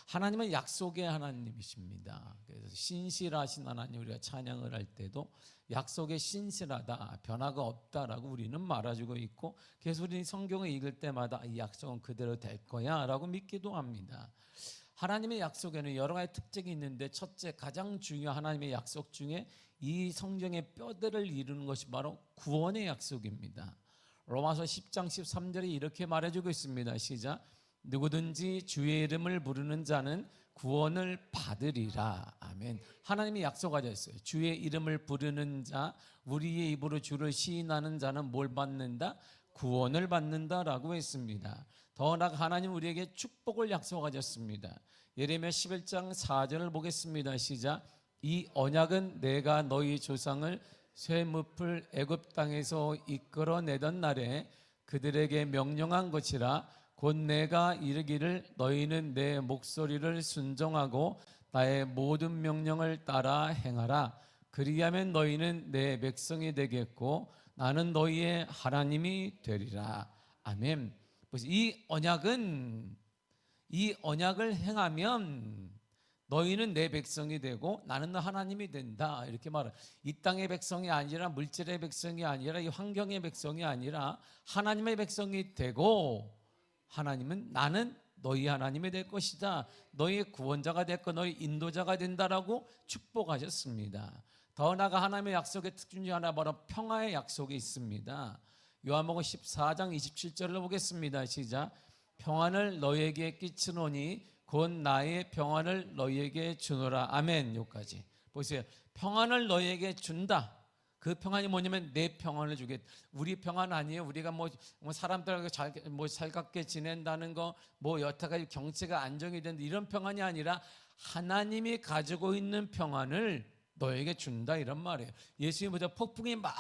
하나님은 약속의 하나님이십니다. 그래서 신실하신 하나님, 우리가 찬양을 할 때도 약속에 신실하다, 변화가 없다라고 우리는 말해주고 있고, 계속 우리 성경을 읽을 때마다 이 약속은 그대로 될 거야 라고 믿기도 합니다. 하나님의 약속에는 여러 가지 특징이 있는데, 첫째, 가장 중요한 하나님의 약속 중에 이 성경의 뼈대를 이루는 것이 바로 구원의 약속입니다. 로마서 10장 13절에 이렇게 말해주고 있습니다. 시작. 누구든지 주의 이름을 부르는 자는 구원을 받으리라. 아멘. 하나님이 약속하셨어요. 주의 이름을 부르는 자, 우리의 입으로 주를 시인하는 자는 뭘 받는다? 구원을 받는다라고 했습니다. 더 나아가 하나님 우리에게 축복을 약속하셨습니다. 예레미야 11장 4절을 보겠습니다. 시작. 이 언약은 내가 너희 조상을 쇠무풀 애굽 땅에서 이끌어내던 날에 그들에게 명령한 것이라. 곧 내가 이르기를 너희는 내 목소리를 순종하고 나의 모든 명령을 따라 행하라. 그리하면 너희는 내 백성이 되겠고 나는 너희의 하나님이 되리라. 아멘. 이 언약을 행하면 너희는 내 백성이 되고 나는 너 하나님이 된다. 이렇게 말해요. 이 땅의 백성이 아니라, 물질의 백성이 아니라, 이 환경의 백성이 아니라 하나님의 백성이 되고, 하나님은 나는 너희 하나님이 될 것이다. 너희의 구원자가 될 거, 너희 인도자가 된다라고 축복하셨습니다. 더 나아가 하나님의 약속의 특징 중 하나 바로 평화의 약속이 있습니다. 요한복음 14장 27절을 보겠습니다. 시작. 평안을 너희에게 끼치노니 곧 나의 평안을 너희에게 주노라. 아멘. 여기까지 보세요. 평안을 너희에게 준다. 그 평안이 뭐냐면 내 평안을 주겠다. 우리 평안 아니에요. 우리가 뭐 사람들하고 살갑게 지낸다는 거, 뭐 여태까지 경제가 안정이 된다, 이런 평안이 아니라 하나님이 가지고 있는 평안을 너에게 준다, 이런 말이에요. 예수님보다 폭풍이 막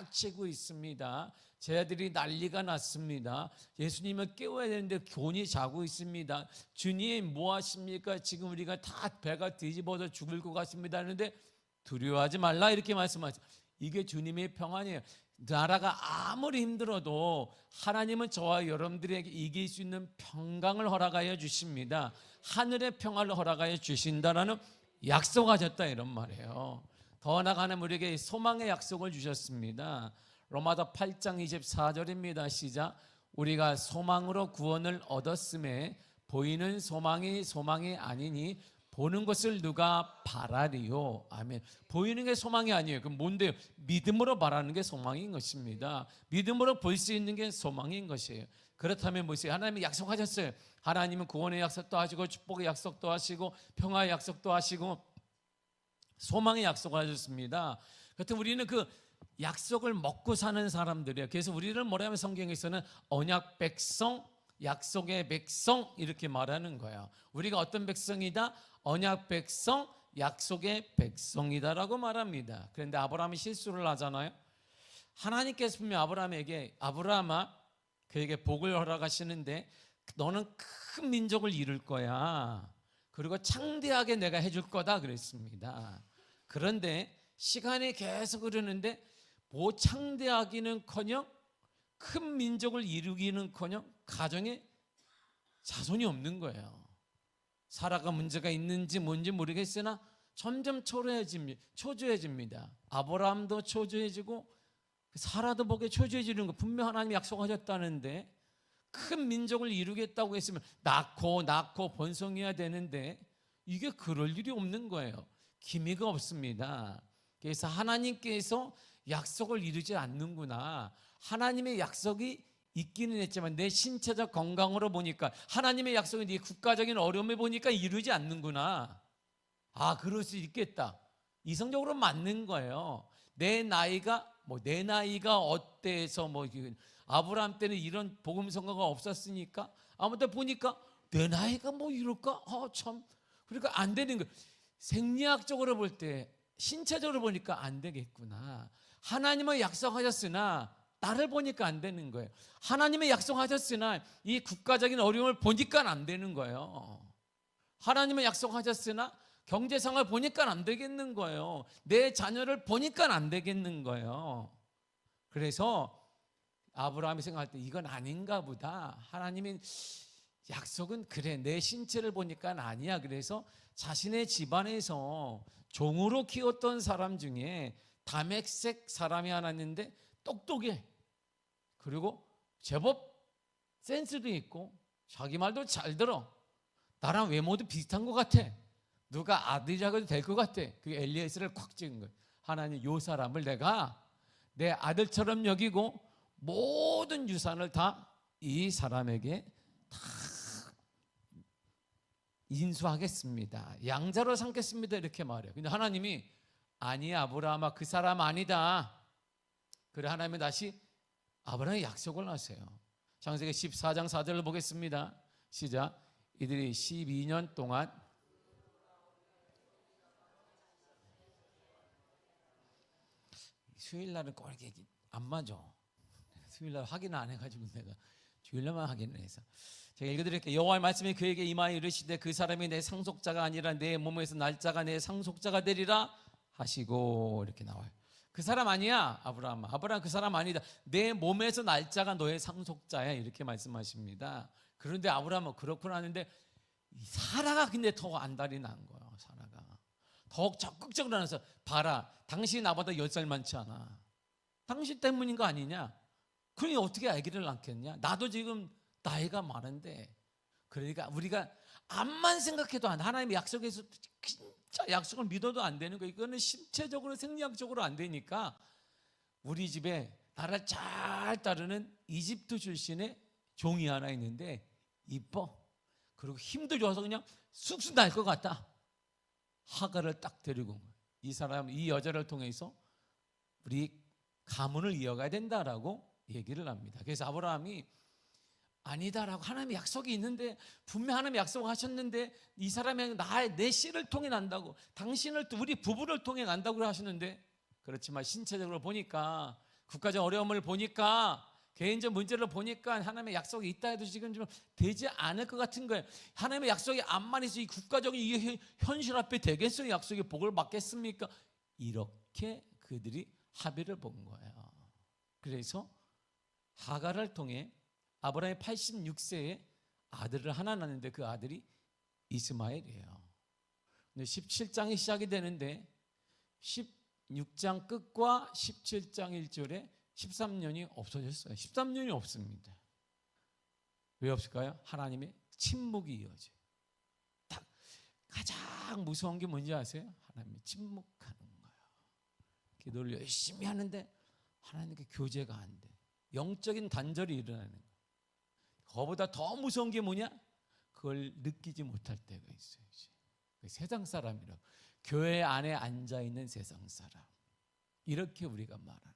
치고 있습니다. 쟤들이 난리가 났습니다. 예수님을 깨워야 되는데 곤히 자고 있습니다. 주님 뭐 하십니까? 지금 우리가 다 배가 뒤집어져 죽을 것 같습니다 하는데 두려워하지 말라, 이렇게 말씀하세요. 이게 주님의 평안이에요. 나라가 아무리 힘들어도 하나님은 저와 여러분들에게 이길 수 있는 평강을 허락하여 주십니다. 하늘의 평안을 허락하여 주신다라는 약속하셨다, 이런 말이에요. 더 나아가는 우리에게 소망의 약속을 주셨습니다. 로마서 8장 24절입니다. 시작. 우리가 소망으로 구원을 얻었음에 보이는 소망이 아니니 보는 것을 누가 바라리요. 아멘. 보이는 게 소망이 아니에요. 그럼 뭔데요? 믿음으로 바라는 게 소망인 것입니다. 믿음으로 볼 수 있는 게 소망인 것이에요. 그렇다면 뭐세요? 하나님이 약속하셨어요. 하나님은 구원의 약속도 하시고 축복의 약속도 하시고 평화의 약속도 하시고 소망의 약속을 하셨습니다. 그렇다면 우리는 그 약속을 먹고 사는 사람들이에요. 그래서 우리를 뭐라면 성경에서는 언약 백성, 약속의 백성, 이렇게 말하는 거예요. 우리가 어떤 백성이다? 언약 백성, 약속의 백성이다라고 말합니다. 그런데 아브라함이 실수를 하잖아요. 하나님께서 분명 아브라함에게, 아브라함아, 그에게 복을 허락하시는데 너는 큰 민족을 이룰 거야. 그리고 창대하게 내가 해줄 거다 그랬습니다. 그런데 시간이 계속 흐르는데 뭐 창대하기는커녕 큰 민족을 이루기는커녕 가정에 자손이 없는 거예요. 사라가 문제가 있는지 뭔지 모르겠으나 점점 초조해집니다. 아브라함도 초조해지고 사라도 복에 초조해지는 거, 분명 하나님이 약속하셨다는데 큰 민족을 이루겠다고 했으면 낳고 번성해야 되는데 이게 그럴 일이 없는 거예요. 기미가 없습니다. 그래서 하나님께서 약속을 이루지 않는구나. 하나님의 약속이 있기는 했지만 내 신체적 건강으로 보니까, 하나님의 약속이 네 국가적인 어려움을 보니까 이루지 않는구나. 아, 그럴 수 있겠다. 이성적으로 맞는 거예요. 내 나이가 어때서 아브라함 때는 이런 복음 선거가 없었으니까 아무튼 보니까 내 나이가 이럴까? 참. 그러니까 안 되는 거예요. 생리학적으로 볼 때, 신체적으로 보니까 안 되겠구나. 하나님은 약속하셨으나 나를 보니까 안 되는 거예요. 하나님의 약속하셨으나 이 국가적인 어려움을 보니까 안 되는 거예요. 하나님의 약속하셨으나 경제 상황을 보니까 안 되겠는 거예요. 내 자녀를 보니까 안 되겠는 거예요. 그래서 아브라함이 생각할 때 이건 아닌가 보다. 하나님이 약속은 그래 내 신체를 보니까 아니야. 그래서 자신의 집안에서 종으로 키웠던 사람 중에 다맥색 사람이 하나 있는데 똑똑해. 그리고 제법 센스도 있고 자기 말도 잘 들어. 나랑 외모도 비슷한 것 같아. 누가 아들이라고 될 것 같아. 그게 엘리에셀을 콱 찍은 거예요. 하나님 요 사람을 내가 내 아들처럼 여기고 모든 유산을 다 이 사람에게 다 인수하겠습니다. 양자로 삼겠습니다. 이렇게 말해요. 근데 하나님이 아니 아브라함아 그 사람 아니다. 그래 하나님이 다시 아브라함에 약속을 하세요. 창세기 14장 4절을 보겠습니다. 시작. 이들이 12년 동안 수요일날은 꼭 이렇게 안 맞아. 수요일날 확인 안 해가지고 내가 주일날만 확인을 해서 제가 읽어드릴게요. 여호와의 말씀이 그에게 임하여 이르시되 그 사람이 내 상속자가 아니라 내 몸에서 날짜가 내 상속자가 되리라 하시고 이렇게 나와요. 그 사람 아니야 아브라함. 아브라함 그 사람 아니다. 내 몸에서 날짜가 너의 상속자야 이렇게 말씀하십니다. 그런데 아브라함은 그렇구나 하는데 사라가 근데 더 안달이 난 거예요. 사라가 더욱 적극적으로 나서 봐라 당신이 나보다 10살 많지 않아. 당신 때문인 거 아니냐. 그러니 어떻게 아기를 낳겠냐. 나도 지금 나이가 많은데. 그러니까 우리가 암만 생각해도 하나님의 약속에서 진짜 약속을 믿어도 안 되는 거예요. 이거는 신체적으로 생리학적으로 안 되니까 우리 집에 나를 잘 따르는 이집트 출신의 종이 하나 있는데 이뻐. 그리고 힘도 좋아서 그냥 쑥쑥 날 것 같다. 하가를 딱 데리고 이 사람 이 여자를 통해서 우리 가문을 이어가야 된다라고 얘기를 합니다. 그래서 아브라함이 아니다라고 하나님의 약속이 있는데 분명 하나님의 약속하셨는데 이 사람이 내 씨를 통해 난다고 당신을 우리 부부를 통해 난다고 하셨는데 그렇지만 신체적으로 보니까 국가적 어려움을 보니까 개인적 문제를 보니까 하나님의 약속이 있다 해도 지금 좀 되지 않을 것 같은 거예요. 하나님의 약속이 암만 해서 이 국가적인 이 현실 앞에 되겠어요? 약속의 복을 받겠습니까? 이렇게 그들이 합의를 본 거예요. 그래서 하가를 통해 아브라함이 86세에 아들을 하나 낳는데 그 아들이 이스마엘이에요. 근데 17장이 시작이 되는데 16장 끝과 17장 1절에 13년이 없어졌어요. 13년이 없습니다. 왜 없을까요? 하나님의 침묵이 이어져요. 딱 가장 무서운 게 뭔지 아세요? 하나님이 침묵하는 거예요. 기도를 열심히 하는데 하나님께 교제가 안 돼. 영적인 단절이 일어나는 거예요. 그거보다 더 무서운 게 뭐냐? 그걸 느끼지 못할 때가 있어요. 세상 사람이라고. 교회 안에 앉아있는 세상 사람. 이렇게 우리가 말하는 거예요.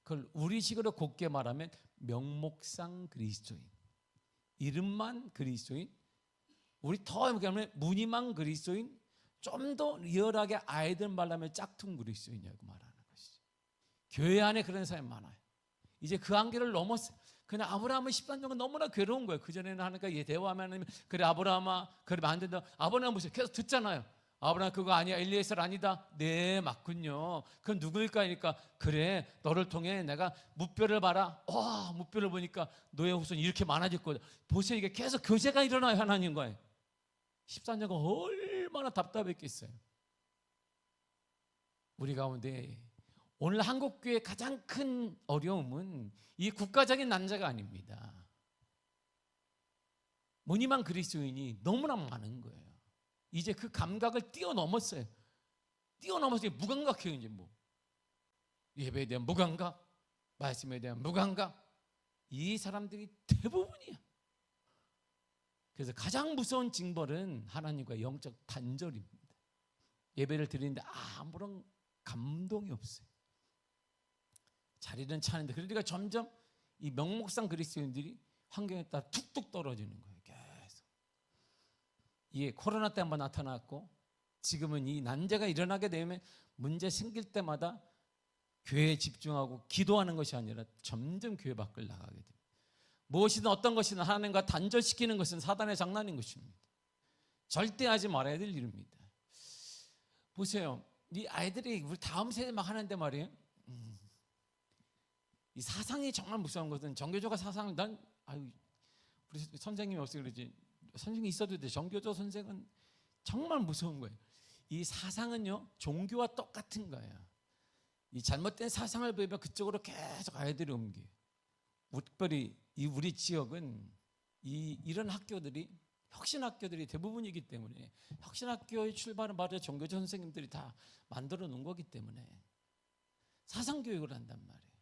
그걸 우리식으로 곱게 말하면 명목상 그리스도인. 이름만 그리스도인. 우리 더 얘기하면 무늬만 그리스도인. 좀 더 리얼하게 아이들 말하면 짝퉁 그리스도인이라고 말하는 것이죠. 교회 안에 그런 사람이 많아요. 이제 그 한계를 넘었어요. 그냥 아브라함은 13년간 너무나 괴로운 거예요. 그전에는 하니까 얘 대화하면 그래 아브라함아 그래 안 된다. 아브라함 보세요. 계속 듣잖아요. 아브라함 그거 아니야. 엘리에셀 아니다. 네 맞군요. 그건 누구일까 하니까 그래 너를 통해 내가 무뼈를 봐라. 와 무뼈를 보니까 너의 후손이 이렇게 많아졌거든. 보세요. 이게 계속 교제가 일어나요. 하나님과의 14년간 얼마나 답답했겠어요. 우리 가운데 오늘 한국교회의 가장 큰 어려움은 이 국가적인 난자가 아닙니다. 무늬만 그리스도인이 너무나 많은 거예요. 이제 그 감각을 뛰어넘었어요. 뛰어넘어서 무감각해요. 이제 뭐 예배에 대한 무감각, 말씀에 대한 무감각, 이 사람들이 대부분이야. 그래서 가장 무서운 징벌은 하나님과의 영적 단절입니다. 예배를 드리는데 아무런 감동이 없어요. 자리는 차는데 그러니까 점점 이 명목상 그리스도인들이 환경에 따라 툭툭 떨어지는 거예요. 계속. 이게 코로나 때 한번 나타났고 지금은 이 난제가 일어나게 되면 문제 생길 때마다 교회에 집중하고 기도하는 것이 아니라 점점 교회 밖을 나가게 됩니다. 무엇이든 어떤 것이든 하나님과 단절시키는 것은 사단의 장난인 것입니다. 절대 하지 말아야 될 일입니다. 보세요. 이 아이들이 우리 다음 세대 막 하는데 말이에요. 이 사상이 정말 무서운 것은 정교조가 사상을 우리 선생님이 없어 그러지. 선생님이 있어도 돼. 정교조 선생은 정말 무서운 거예요. 이 사상은요 종교와 똑같은 거예요. 이 잘못된 사상을 보이면 그쪽으로 계속 아이들이 옮겨요. 특별히 이 우리 지역은 이런 학교들이 혁신학교들이 대부분이기 때문에 혁신학교의 출발은 바로 종교조 선생님들이 다 만들어 놓은 거기 때문에 사상교육을 한단 말이에요.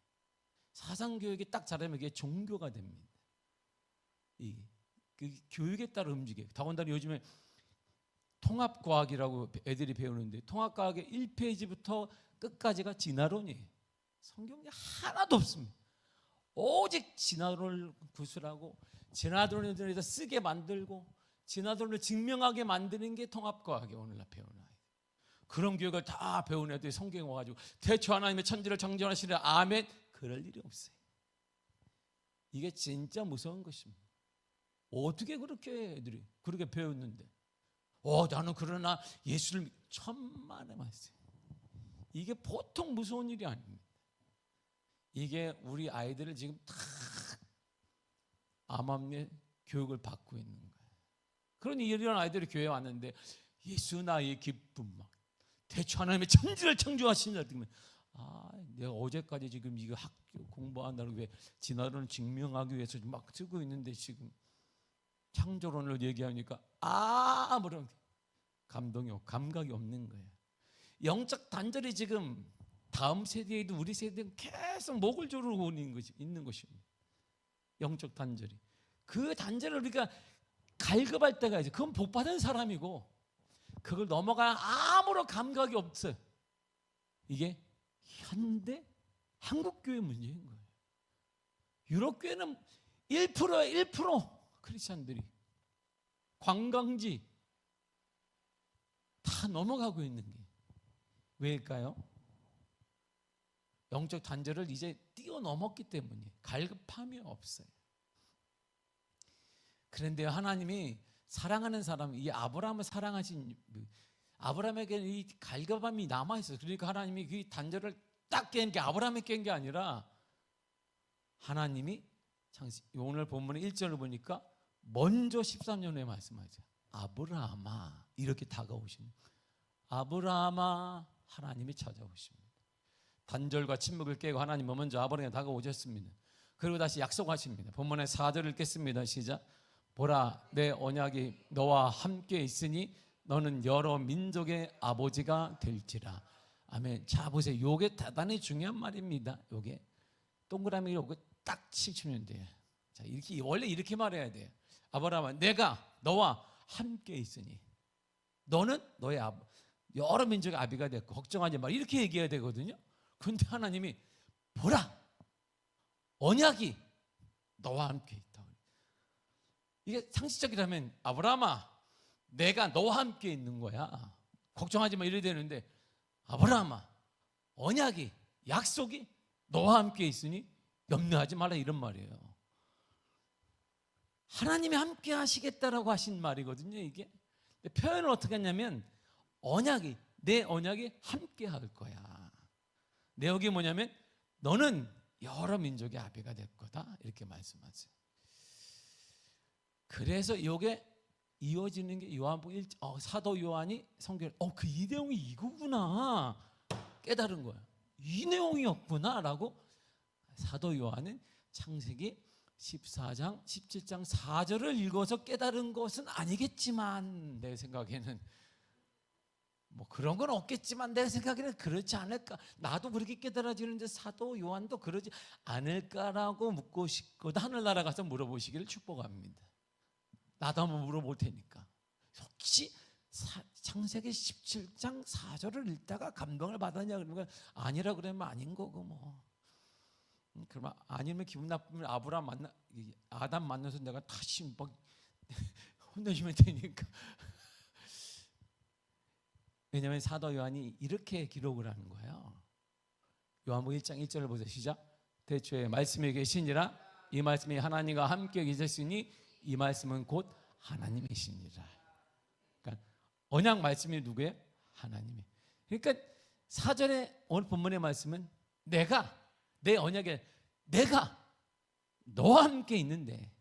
사상교육이 딱 잘하면 이게 종교가 됩니다. 그 교육에 따라 움직여요. 더군다나 요즘에 통합과학이라고 애들이 배우는데 통합과학의 1페이지부터 끝까지가 진화론이에요. 성경에 하나도 없습니다. 오직 진화론을 구술하고 진화론에 대해서 쓰게 만들고 진화론을 증명하게 만드는 게 통합과학이에요. 오늘날 배우는 아이들. 그런 교육을 다 배운 애들이 성경에 와가지고 대초 하나님의 천지를 창조하시는 아멘. 그럴 일이 없어요. 이게 진짜 무서운 것입니다. 어떻게 그렇게 애들이 그렇게 배웠는데 나는 그러나 예수를 천만에 말씀. 이게 보통 무서운 일이 아닙니다. 이게 우리 아이들을 지금 다 암암리에 교육을 받고 있는 거예요. 그러니 이런 아이들이 교회에 왔는데 예수 나의 기쁨 막 대초 하나님의 천지를 창조하시냐 그러면 내가 어제까지 지금 이거 학교 공부한다고 왜 진화론을 증명하기 위해서 막 쓰고 있는데 지금 창조론을 얘기하니까 아무런 감각이 없는 거예요. 영적 단절이 지금 다음 세대에도 우리 세대는 계속 목을 조르고 있는 것입니다. 영적 단절이. 그 단절을 우리가 갈급할 때가 있어요. 그건 복받은 사람이고 그걸 넘어가는 아무런 감각이 없어요. 이게 현대 한국교회 문제인 거예요. 유럽교회는 1%에 1% 크리스찬들이 관광지 다 넘어가고 있는 게 왜일까요? 영적 단절을 이제 뛰어넘었기 때문에 갈급함이 없어요. 그런데 하나님이 사랑하는 사람, 이 아브라함을 사랑하신 아브라함에게는 이 갈급함이 남아있어요. 그러니까 하나님이 그 단절을 딱 깬 게 아브라함이 깬 게 아니라 하나님이 오늘 본문의 1절을 보니까 먼저 13년에 말씀하죠. 아브라함아 이렇게 다가오시는 아브라함아 하나님이 찾아오십니다. 단절과 침묵을 깨고 하나님은 먼저 아브라함에 다가오셨습니다. 그리고 다시 약속하십니다. 본문의 4절을 읽겠습니다. 시작. 보라 내 언약이 너와 함께 있으니 너는 여러 민족의 아버지가 될지라. 아멘. 자 보세요. 요게 대단히 중요한 말입니다. 요게 동그라미 요거 딱 치면 돼요. 자 이렇게 원래 이렇게 말해야 돼요. 아브라함아 내가 너와 함께 있으니 너는 너의 여러 민족의 아비가 됐고 걱정하지 마 이렇게 얘기해야 되거든요. 그런데 하나님이 보라 언약이 너와 함께 있다. 이게 상식적이라면 아브라함아 내가 너와 함께 있는 거야 걱정하지 마 이래야 되는데 아브라함아 언약이 약속이 너와 함께 있으니 염려하지 말라 이런 말이에요. 하나님이 함께 하시겠다라고 하신 말이거든요. 이게 표현을 어떻게 했냐면 언약이 내 언약이 함께 할 거야. 내역이 뭐냐면 너는 여러 민족의 아비가 될 거다 이렇게 말씀하세요. 그래서 이게 이어지는 게 요한복음 사도 요한이 성경 그 이 내용이 이거구나 깨달은 거야. 이 내용이었구나라고 사도 요한은 창세기 14장 17장 4절을 읽어서 깨달은 것은 아니겠지만 내 생각에는 뭐 그런 건 없겠지만 내 생각에는 그렇지 않을까. 나도 그렇게 깨달아지는데 사도 요한도 그러지 않을까라고 묻고 싶거든. 하늘나라 가서 물어보시기를 축복합니다. 나도 한번 물어볼 테니까. 혹시 창세기 17장 4절을 읽다가 감동을 받았냐 그러면 아니라 그러면 아닌 거고 뭐. 그러면 아니면 기분 나쁘면 아담 만나서 내가 다시 막 혼내주면 되니까. 왜냐하면 사도 요한이 이렇게 기록을 하는 거예요. 요한복음 1장 1절을 보세요. 시작. 대초에 말씀이 계시니라 이 말씀이 하나님과 함께 계셨으니 이 말씀은 곧 하나님이시니라. 그러니까 언약 말씀이 누구예요? 하나님이. 그러니까 4절에 오늘 본문의 말씀은 내가 내 언약에 내가 너와 함께 있는데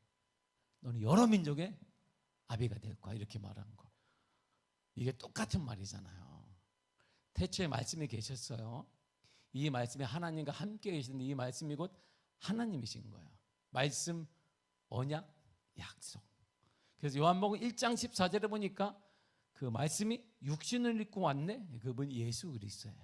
너는 여러 민족의 아비가 될 거야. 이렇게 말한 거. 이게 똑같은 말이잖아요. 태초에 말씀이 계셨어요. 이 말씀이 하나님과 함께 계시는데 이 말씀이 곧 하나님이신 거예요. 말씀, 언약, 약속. 그래서 요한복음 1장 14절에 보니까 그 말씀이 육신을 입고 왔네. 그분 예수 그리스도예요.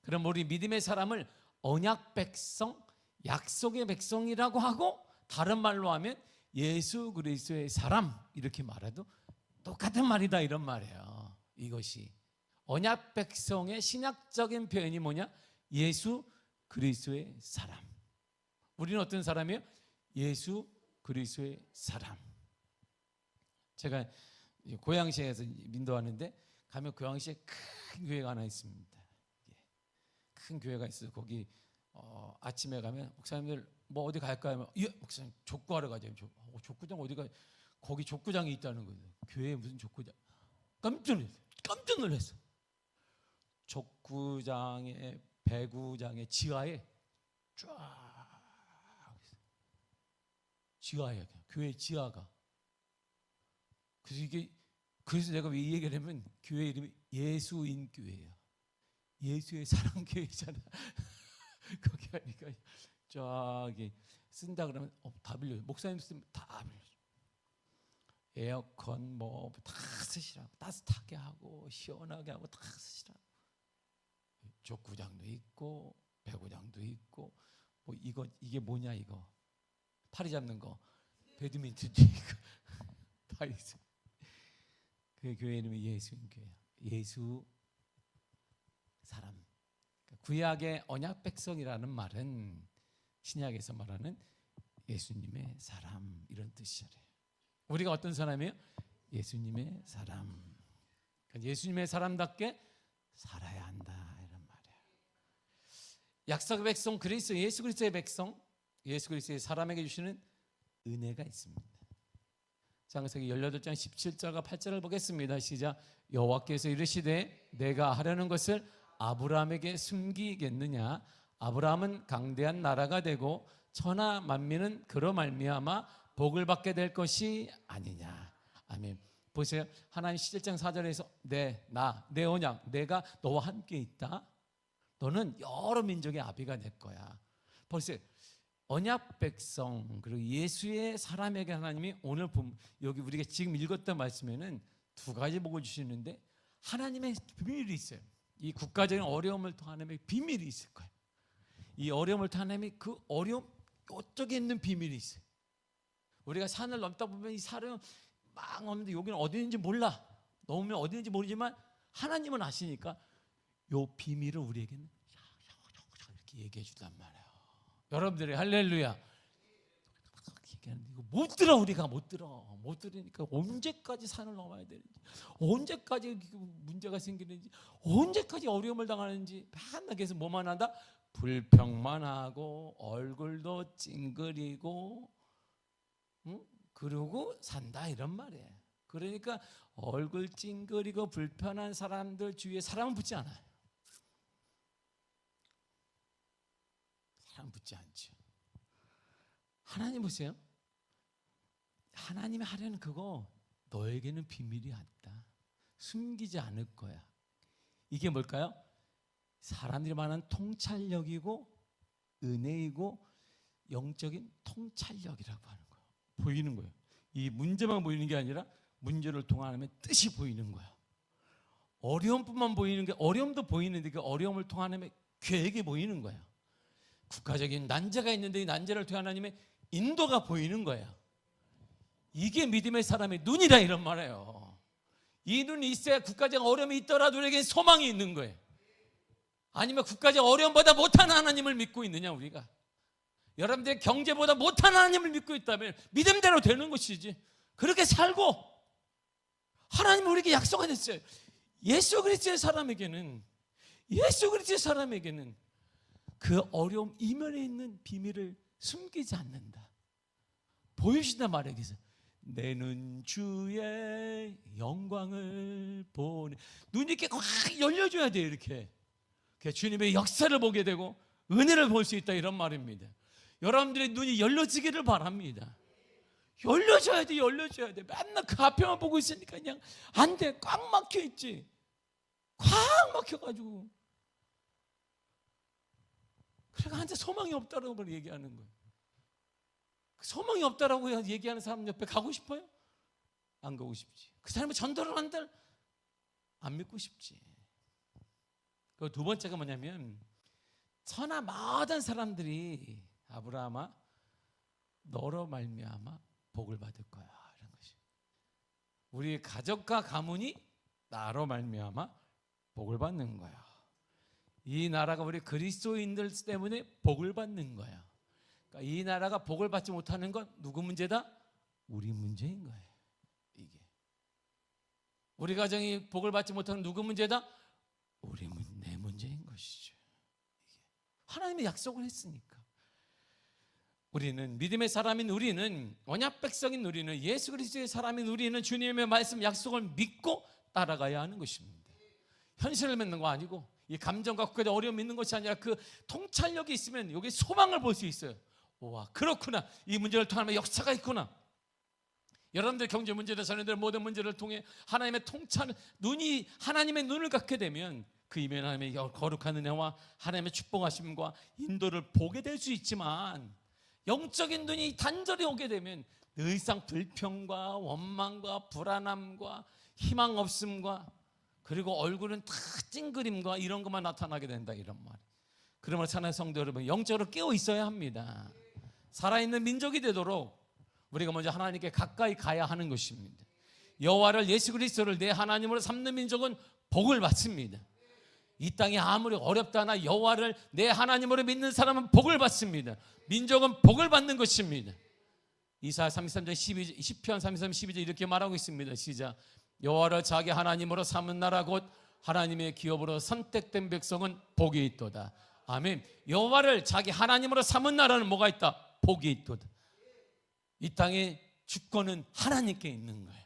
그럼 우리 믿음의 사람을 언약 백성, 약속의 백성이라고 하고 다른 말로 하면 예수 그리스도의 사람 이렇게 말해도 똑같은 말이다 이런 말이에요. 이것이 언약 백성의 신약적인 표현이 뭐냐? 예수 그리스도의 사람. 우리는 어떤 사람이에요? 예수 그리스도의 사람. 제가 고양시에서 인도하는데 가면 고양시에 큰 교회가 하나 있습니다. 큰 교회가 있어요. 거기 아침에 가면 목사님들 뭐 어디 갈까요? 예, 목사님 족구하러 가죠. 족구장 어디가? 거기 족구장이 있다는 거예요. 교회에 무슨 족구장? 깜짝 놀랐어. 족구장의 배구장의 지하에 쫙 지하에 교회 지하가. 그래서 내가 왜 이 얘기를 하면 교회 이름이 예수인 교회예요. 예수의 사랑 교회잖아. 거기 가니까 저기 쓴다 그러면 다 빌려요. 목사님 쓰면 다 빌려요. 에어컨 뭐 다 쓰시라고, 따뜻하게 하고 시원하게 하고 다 쓰시라고. 족구장도 있고 배구장도 있고 뭐 이게 뭐냐 이거 팔이 잡는 거 배드민턴도 있고 다 있어. 그 교회 이름이 예수인 교회야. 예수 사람. 구약의 언약 백성이라는 말은 신약에서 말하는 예수님의 사람 이런 뜻이래요. 우리가 어떤 사람이에요? 예수님의 사람. 예수님의 사람답게 살아야 한다 이런 말이에요. 약속의 백성 그리스도 예수 그리스도의 백성 예수 그리스도의 사람에게 주시는 은혜가 있습니다. 창세기 18장 17절과 8절을 보겠습니다. 시작. 여호와께서 이르시되 내가 하려는 것을 아브라함에게 숨기겠느냐? 아브라함은 강대한 나라가 되고 천하 만민은 그로 말미암아 복을 받게 될 것이 아니냐. 아멘. 보세요. 하나님 17장 4절에서 내 언약 내가 너와 함께 있다. 너는 여러 민족의 아비가 될 거야. 보세요. 언약 백성 그리고 예수의 사람에게 하나님이 오늘 여기 우리가 지금 읽었던 말씀에는 두 가지 복을 주시는데 하나님의 비밀이 있어요. 이 국가적인 어려움을 통한 하나님의 비밀이 있을 거예요. 이 어려움을 통한 하나님의 그 어려움 어쩌게 있는 비밀이 있어요. 우리가 산을 넘다 보면 이 산은 막 넘는데 여기는 어디 있는지 몰라. 넘으면 어디 있는지 모르지만 하나님은 아시니까 요 비밀을 우리에게는 이렇게 얘기해 주단 말이에요. 여러분들이 할렐루야. 이거 못 들어. 우리가 못 들으니까 언제까지 산을 넘어야 되는지, 언제까지 문제가 생기는지, 언제까지 어려움을 당하는지 맨날 계속 뭐만 한다? 불평만 하고 얼굴도 찡그리고 그러고 산다 이런 말이에요. 그러니까 얼굴 찡그리고 불편한 사람들 주위에 사람은 붙지 않아요. 사람 붙지 않죠. 하나님 보세요. 하나님이 하려는 그거 너에게는 비밀이 없다. 숨기지 않을 거야. 이게 뭘까요? 사람들이 말하는 통찰력이고 은혜이고 영적인 통찰력이라고 하는 거예요. 보이는 거예요. 이 문제만 보이는 게 아니라 문제를 통한 하나님의 뜻이 보이는 거예요. 어려움뿐만 보이는 게 어려움도 보이는데 그 어려움을 통한 하나님의 계획이 보이는 거예요. 국가적인 난제가 있는데 이 난제를 통한 하나님의 인도가 보이는 거예요. 이게 믿음의 사람의 눈이다 이런 말이에요. 이 눈이 있어야 국가적 어려움이 있더라도 우리에게 소망이 있는 거예요. 아니면 국가적 어려움보다 못한 하나님을 믿고 있느냐 우리가. 여러분들의 경제보다 못한 하나님을 믿고 있다면 믿음대로 되는 것이지. 그렇게 살고 하나님은 우리에게 약속을 했어요. 예수 그리스도의 사람에게는 그 어려움 이면에 있는 비밀을 숨기지 않는다. 보여주신단 말이에요. 그래서 내 눈 주의 영광을 보네. 눈이 이렇게 확 열려줘야 돼요. 이렇게 주님의 역사를 보게 되고 은혜를 볼 수 있다 이런 말입니다. 여러분들의 눈이 열려지기를 바랍니다. 열려줘야 돼, 열려줘야 돼. 맨날 그 앞에만 보고 있으니까 그냥 안 돼. 꽉 막혀 있지. 꽉 막혀가지고. 그래가 한테 소망이 없다라고 걸 얘기하는 거예요. 소망이 없다라고 얘기하는 사람 옆에 가고 싶어요? 안 가고 싶지. 그 사람이 전도를 한들 안 믿고 싶지. 그 두 번째가 뭐냐면, 천하 모든 사람들이 아브라함아 너로 말미암아 복을 받을 거야, 이런 것이. 우리 가족과 가문이 나로 말미암아 복을 받는 거야. 이 나라가 우리 그리스도인들 때문에 복을 받는 거야. 그러니까 이 나라가 복을 받지 못하는 건 누구 문제다? 우리 문제인 거예요. 이게 우리 가정이 복을 받지 못하는 누구 문제다? 내 문제인 것이죠. 이게 하나님의 약속을 했으니까. 우리는 믿음의 사람인 우리는, 언약 백성인 우리는, 예수 그리스도의 사람인 우리는 주님의 말씀 약속을 믿고 따라가야 하는 것입니다. 현실을 믿는 거 아니고, 이 감정과 그까지 어려움 믿는 것이 아니라 그 통찰력이 있으면 여기 소망을 볼 수 있어요. 와, 그렇구나. 이 문제를 통하면 역사가 있구나. 여러분들 경제 문제들, 자녀들 모든 문제를 통해 하나님의 통찰, 하나님의 눈을 갖게 되면 그 이면 하나님의 거룩한 은혜와 하나님의 축복하심과 인도를 보게 될 수 있지만, 영적인 눈이 단절이 오게 되면 늘상 불평과 원망과 불안함과 희망 없음과, 그리고 얼굴은 다 찡그림과 이런 것만 나타나게 된다, 이런 말. 그러므로 사랑하는 성도 여러분, 영적으로 깨어 있어야 합니다. 살아있는 민족이 되도록 우리가 먼저 하나님께 가까이 가야 하는 것입니다. 여호와를, 예수 그리스도를 내 하나님으로 삼는 민족은 복을 받습니다. 이 땅이 아무리 어렵다나 여호와를 내 하나님으로 믿는 사람은 복을 받습니다. 민족은 복을 받는 것입니다. 이사야 33장 10편 33, 12절 이렇게 말하고 있습니다. 시작. 여호와를 자기 하나님으로 삼은 나라 곧 하나님의 기업으로 선택된 백성은 복이 있도다. 아멘. 여호와를 자기 하나님으로 삼은 나라는 뭐가 있다? 복이 있도다. 이 땅의 주권은 하나님께 있는 거예요.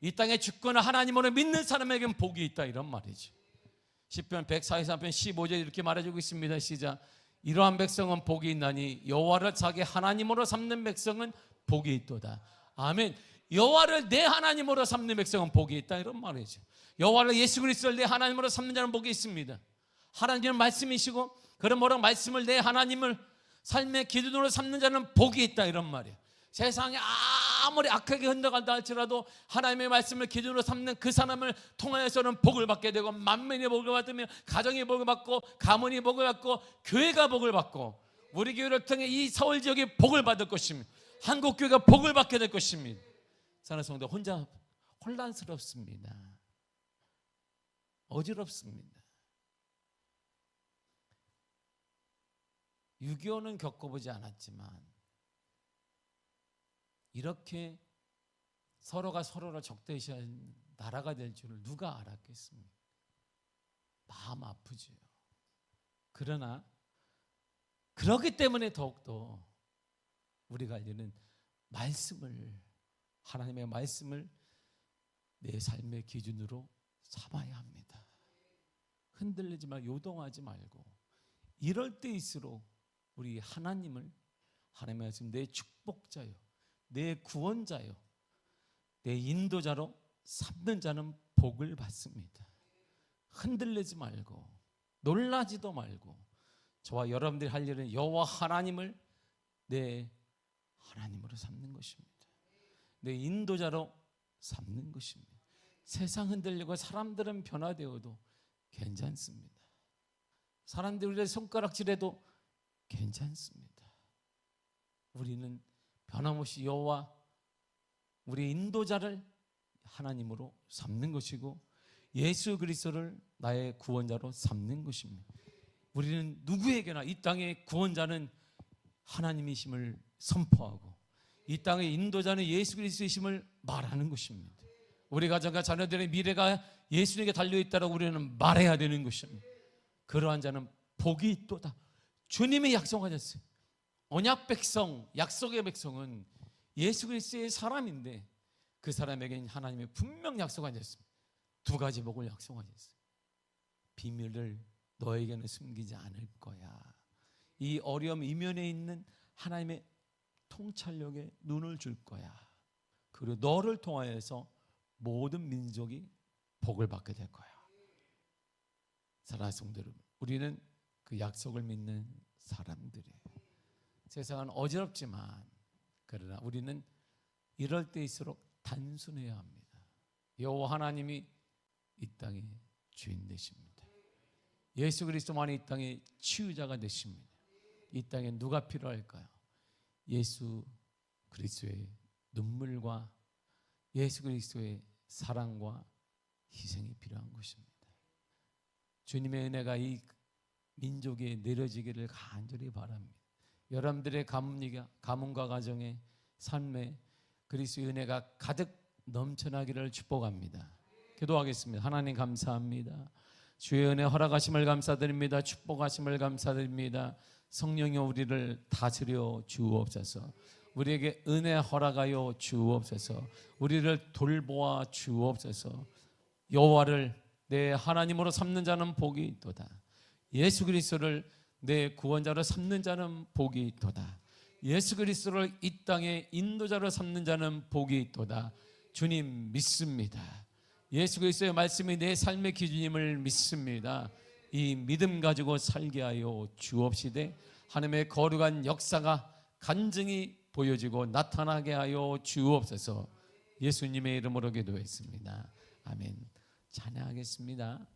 이 땅의 주권을 하나님으로 믿는 사람에게는 복이 있다, 이런 말이죠. 시편 143편 15절 이렇게 말해주고 있습니다. 시작. 이러한 백성은 복이 있나니 여호와를 자기 하나님으로 삼는 백성은 복이 있도다. 아멘. 여호와를 내 하나님으로 삼는 백성은 복이 있다, 이런 말이죠. 여호와를, 예수 그리스도를 내 하나님으로 삼는 자는 복이 있습니다. 하나님은 말씀이시고, 그런 뭐라 말씀을 내 하나님을 삶의 기준으로 삼는 자는 복이 있다, 이런 말이에요. 세상이 아무리 악하게 흘러간다 할지라도 하나님의 말씀을 기준으로 삼는 그 사람을 통하여서는 복을 받게 되고, 만민이 복을 받으며 가정이 복을 받고, 가문이 복을 받고, 교회가 복을 받고, 우리 교회를 통해 이 서울 지역이 복을 받을 것입니다. 한국 교회가 복을 받게 될 것입니다. 사랑하는 성도, 혼자 혼란스럽습니다. 어지럽습니다. 6.25는 겪어보지 않았지만 이렇게 서로가 서로를 적대시하는 나라가 될 줄을 누가 알았겠습니까? 마음 아프죠. 그러나 그렇기 때문에 더욱더 우리가 이제는 하나님의 말씀을 내 삶의 기준으로 삼아야 합니다. 흔들리지 말고 요동하지 말고, 이럴 때일수록 우리 하나님의 말씀, 내 축복자요, 내 구원자요, 내 인도자로 삼는 자는 복을 받습니다. 흔들리지 말고 놀라지도 말고, 저와 여러분들이 할 일은 여호와 하나님을 내 하나님으로 삼는 것입니다. 내 인도자로 삼는 것입니다. 세상 흔들리고 사람들은 변화되어도 괜찮습니다. 사람들이 우리의 손가락질해도 괜찮습니다. 우리는 변함없이 여호와, 우리 인도자를 하나님으로 삼는 것이고, 예수 그리스도를 나의 구원자로 삼는 것입니다. 우리는 누구에게나 이 땅의 구원자는 하나님이심을 선포하고, 이 땅의 인도자는 예수 그리스도이심을 말하는 것입니다. 우리 가정과 자녀들의 미래가 예수님에게 달려있다라고 우리는 말해야 되는 것입니다. 그러한 자는 복이 있도다. 주님이 약속하셨어요. 언약 백성, 약속의 백성은 예수 그리스도의 사람인데, 그 사람에게는 하나님이 분명 약속하셨습니다. 두 가지 복을 약속하셨어요. 비밀을 너에게는 숨기지 않을 거야. 이 어려움 이면에 있는 하나님의 통찰력에 눈을 줄 거야. 그리고 너를 통하여서 모든 민족이 복을 받게 될 거야. 사랑하는 성도 여러분, 우리는 그 약속을 믿는 사람들이에요. 세상은 어지럽지만 그러나 우리는 이럴 때일수록 단순해야 합니다. 여호와 하나님이 이 땅의 주인 되십니다. 예수 그리스도만이 이 땅의 치유자가 되십니다. 이 땅에 누가 필요할까요? 예수 그리스도의 눈물과 예수 그리스도의 사랑과 희생이 필요한 것입니다. 주님의 은혜가 이 민족에 내려지기를 간절히 바랍니다. 여러분들의 가문과 가정의 삶에 그리스도의 은혜가 가득 넘쳐나기를 축복합니다. 기도하겠습니다. 하나님 감사합니다. 주의 은혜 허락하심을 감사드립니다. 축복하심을 감사드립니다. 성령이 우리를 다스려 주옵소서. 우리에게 은혜 허락하여 주옵소서. 우리를 돌보아 주옵소서. 여호와를 내 하나님으로 삼는 자는 복이 있도다. 예수 그리스도를 내 구원자로 삼는 자는 복이 있도다. 예수 그리스도를 이 땅의 인도자로 삼는 자는 복이 있도다. 주님 믿습니다. 예수 그리스도의 말씀이 내 삶의 기준임을 믿습니다. 이 믿음 가지고 살게 하여 주옵시되 하나님의 거룩한 역사가 간증히 보여지고 나타나게 하여 주옵소서. 예수님의 이름으로 기도했습니다. 아멘. 찬양하겠습니다.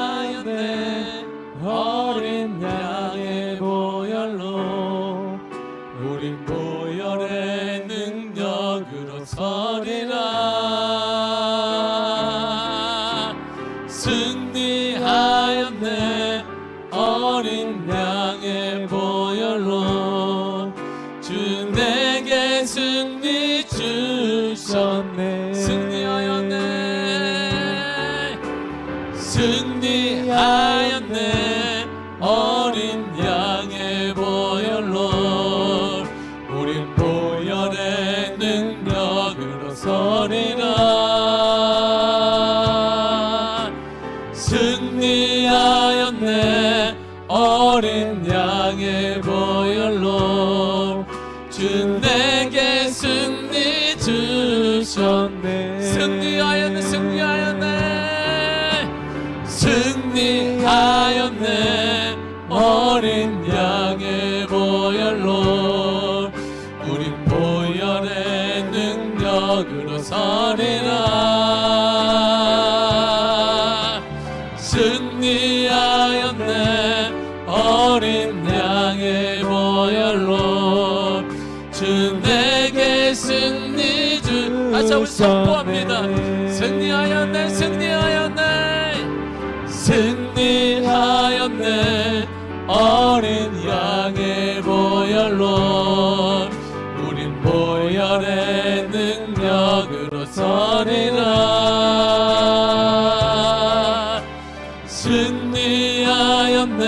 승리하였네 어린 양의 보혈로 우린 보혈의 능력으로 서리라. 승리하였네 어린 양의 보혈로 주 내게 승리 주셨네. 승리하였네 승리하였네 어린 양의 보혈로 우린 보혈의 능력으로 서리라. 승리하였네 어린 양의 보혈로 주 내게 승리 주셨네. 승리하였네 승리하였네 어린 양의 보혈로 우린 보혈의 능력으로 서리라. 승리하였네 어린 양의 보혈로 주 내게 승리 주 다시 한번 선포합니다. 승리하였네 승리하였네 어린 양의 보혈로 우린 보혈의 능력으로 서리라. 승리하였네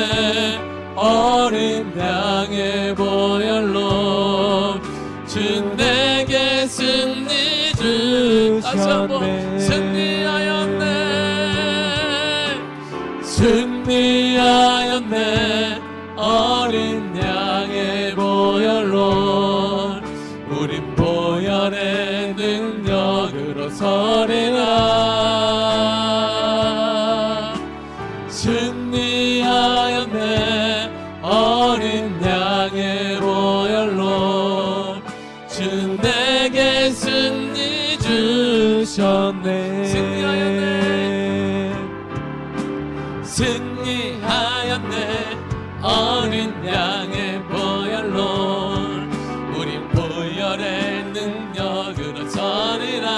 어린 양의 보혈로 주 내게 승리 주셨네. 승리하였네 어린 양의 보혈로 우린 보혈의 능력으로 서리라. 승리하였네 어린 양의 보혈로 주 내게 승리 주셨네. 승리하였네 어린 양의 보혈로 우린 보혈의 능력으로 서리라.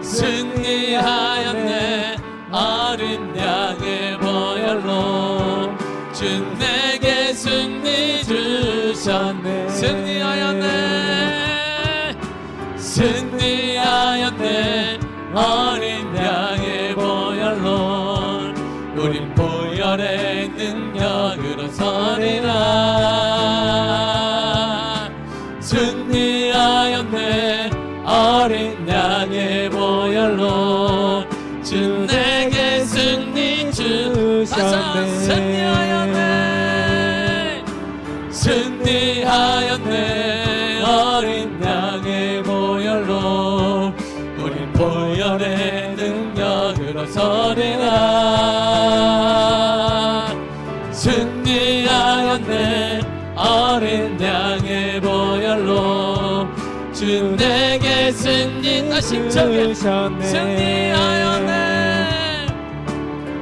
승리하였네 어린 양의 보혈로 주 내게 승리 주셨네. 승리하였네 어린 양의 보혈로 우린 보혈의 능력으로 서리라. 주 내게 승리 주셨네. 승리하였네, 승리하였네. 어린 양의 보혈로 우린 보혈의 능력으로 서리라. 승리하였네, 어린 양의 보혈로 주 내게 승리. 다시 힘차게 승리하였네,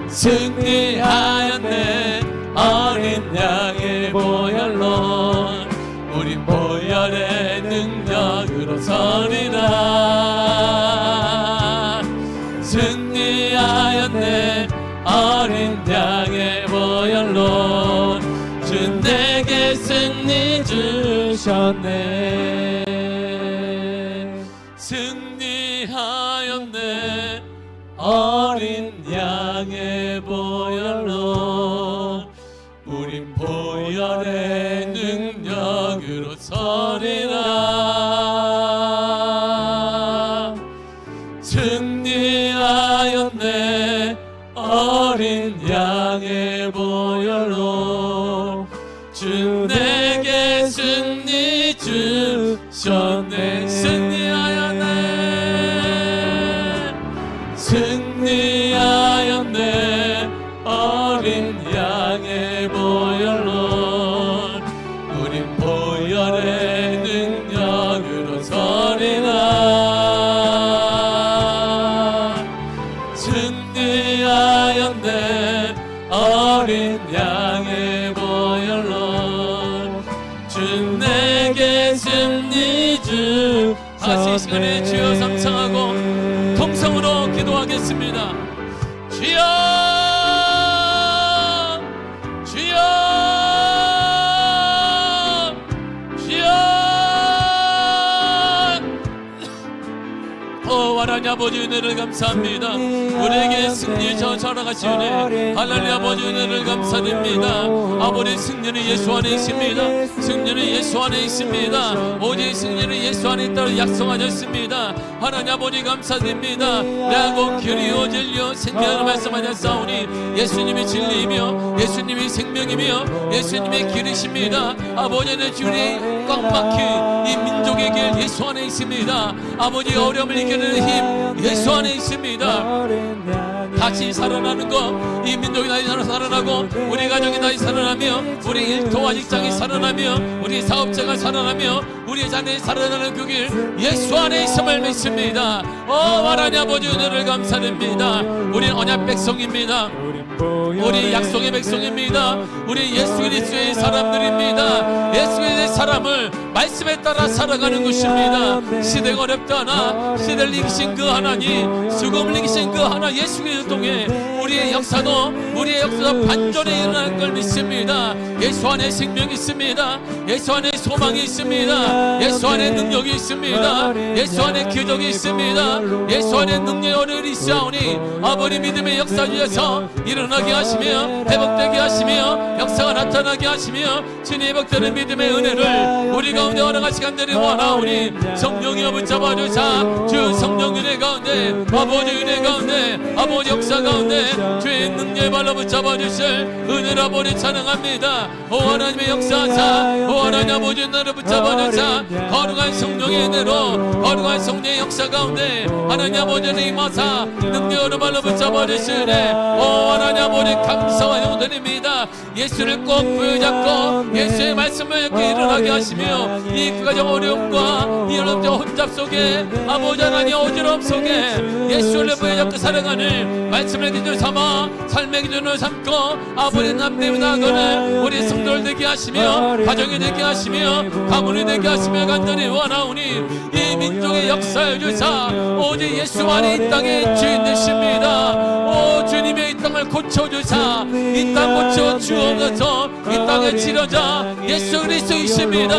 승리하였네. 어린 양의 보혈로 우린 보혈의 능력으로 서리라. 승리하였네, 어린 양의 보혈로 주 내게 승리 주셨네. 승리하였네, 어린 양의 보혈로 우린 보혈의 능력으로 서리라. 승리하였네, 어린 양의 보혈로 주 내게 승리 주셨네. 승리하였네, 승리하였네. 어린 양의 보혈로 우린 보혈의 능력으로 서리라. 승리하였네, 어린 양의 보혈로 주 내게 승리 주. 다시 이 시간에 주여 삼창하고 통성으로 기도하겠습니다. 주여, 주여, 주여. 하나님 아버지 은혜를 감사합니다. 우리에게 승리의 전하가시 은혜, 하나님 아버지 은혜를 감사드립니다. 아버지 승리는 예수 안에 있습니다. 승리는 예수 안에 있습니다. 오직 승리는 예수 안에 있다고 약속하셨습니다. 하나님 아버지 감사드립니다. 내하고 길이 이어질려 생명을 말씀하셨사오니 예수님이 진리이며 예수님이 생명이며 예수님의 길이십니다. 아버지는 주의 꽉 막힌 이 민족의 길 예수 안에 있습니다. 아버지 어려움을 이겨내는 힘 예수 안에 있습니다. 다시 살아나는 것, 이 민족이 다시 살아나고 우리 가정이 다시 살아나며 우리 일터와 직장이 살아나며 우리 사업자가 살아나며 우리 자녀이 살아나는 그 길 예수 안에 있음을 믿습니다. 하나님 아버지 은혜를 감사드립니다. 우리는 언약 백성입니다. 우리 약속의 백성입니다. 우리 예수 그리스도의 사람들입니다. 예수 그리스도의 사람을 말씀에 따라 살아가는 것입니다. 시대가 어렵다나 시대를 이기신 그 하나님, 수금을 이기신 그 하나 예수 그리스도 통해 우리의 역사도 반전에 일어나는 걸 믿습니다. 예수 안에 생명이 있습니다. 예수 안에 소망이 있습니다. 예수 안에 능력이 있습니다. 예수 안에 기적이 있습니다. 예수 안에 능력이 있사오니 아버지 믿음의 역사 주셔서 일어나게 하시며 회복되게 하시며 역사가 나타나게 하시며 주님 회복되는 믿음의 은혜를 우리 가운데 허락하시기 간절히 원하오니 성령이여 붙잡아주사 주 성령 은혜 가운데 아버지 은혜 가운데 아버지 역사 가운데 주의 능력의 발로 붙잡아주실 은혜를 아버지 찬양합니다. 오 하나님의 역사자, 오 하나님 아버지 은혜를 붙잡아주사 거룩한 성령의 은혜로 거룩한 성령의 역사 가운데 하나님 아버지는 임하사 능력으로 발로 붙잡아주시네. 오 하나님 아버지 감사와 영드립니다. 예수를 꼭 부여잡고 예수의 말씀을 이렇게 일어나게 하시며 이 그 가정 어려움과 이 어려움 혼잡 속에 아버지 하나님 어지러움 속에 예수를 부여잡고 살아가는 말씀을 기준으로 삼아 삶의 기준으로 삼고 아버지 남대문 나거는 우리 성도를 되게 하시며 가정이 되게 하시며 가문이 되게 하시며 간절히 원하오니 이 민족의 역사의 주사 오직 예수 안에 이 땅의 주인 되십니다. 오 주님의 이 땅을 고쳐주사 이 땅 고쳐 주옵소서. 이 땅의 치료자 예수 그리스도이십니다.